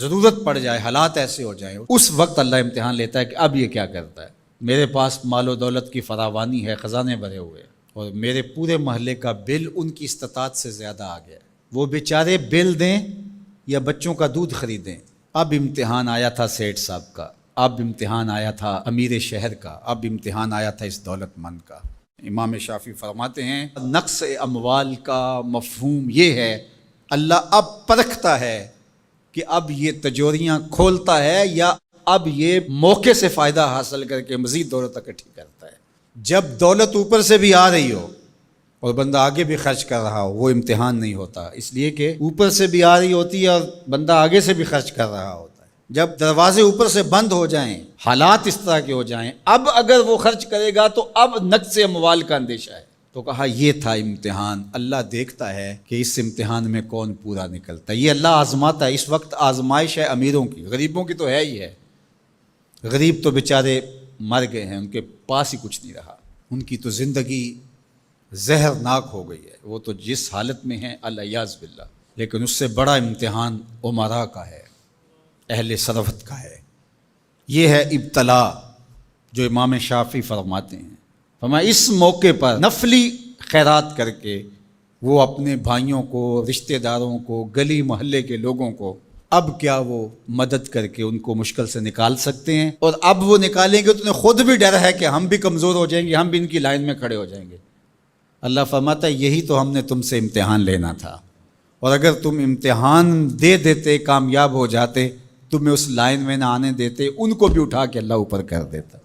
ضرورت پڑ جائے، حالات ایسے ہو جائیں، اس وقت اللہ امتحان لیتا ہے کہ اب یہ کیا کرتا ہے۔ میرے پاس مال و دولت کی فراوانی ہے، خزانے بھرے ہوئے، اور میرے پورے محلے کا بل ان کی استطاعت سے زیادہ آ گیا، وہ بیچارے بل دیں یا بچوں کا دودھ خریدیں۔ اب امتحان آیا تھا سیٹھ صاحب کا، اب امتحان آیا تھا امیر شہر کا، اب امتحان آیا تھا اس دولت مند کا۔ امام شافعی فرماتے ہیں نقص اموال کا مفہوم یہ ہے، اللہ اب پرکھتا ہے کہ اب یہ تجوریاں کھولتا ہے یا اب یہ موقع سے فائدہ حاصل کر کے مزید دولت اکٹھی کرتا ہے۔ جب دولت اوپر سے بھی آ رہی ہو اور بندہ آگے بھی خرچ کر رہا ہو، وہ امتحان نہیں ہوتا، اس لیے کہ اوپر سے بھی آ رہی ہوتی ہے اور بندہ آگے سے بھی خرچ کر رہا ہوتا ہے۔ جب دروازے اوپر سے بند ہو جائیں، حالات اس طرح کے ہو جائیں، اب اگر وہ خرچ کرے گا تو اب نقص اموال کا اندیشہ ہے۔ تو کہا یہ تھا امتحان، اللہ دیکھتا ہے کہ اس امتحان میں کون پورا نکلتا ہے، یہ اللہ آزماتا ہے۔ اس وقت آزمائش ہے امیروں کی، غریبوں کی تو ہے ہی ہے، غریب تو بیچارے مر گئے ہیں، ان کے پاس ہی کچھ نہیں رہا، ان کی تو زندگی زہرناک ہو گئی ہے، وہ تو جس حالت میں ہیں الیاذ باللہ۔ لیکن اس سے بڑا امتحان امراء کا ہے، اہل ثروت کا ہے۔ یہ ہے ابتلا جو امام شافعی فرماتے ہیں۔ فرمایا اس موقع پر نفلی خیرات کر کے وہ اپنے بھائیوں کو، رشتہ داروں کو، گلی محلے کے لوگوں کو اب کیا وہ مدد کر کے ان کو مشکل سے نکال سکتے ہیں، اور اب وہ نکالیں گے تو انہیں خود بھی ڈر ہے کہ ہم بھی کمزور ہو جائیں گے، ہم بھی ان کی لائن میں کھڑے ہو جائیں گے۔ اللہ فرماتا ہے یہی تو ہم نے تم سے امتحان لینا تھا، اور اگر تم امتحان دے دیتے، کامیاب ہو جاتے، تمہیں اس لائن میں نہ آنے دیتے، ان کو بھی اٹھا کے اللہ اوپر کر دیتا۔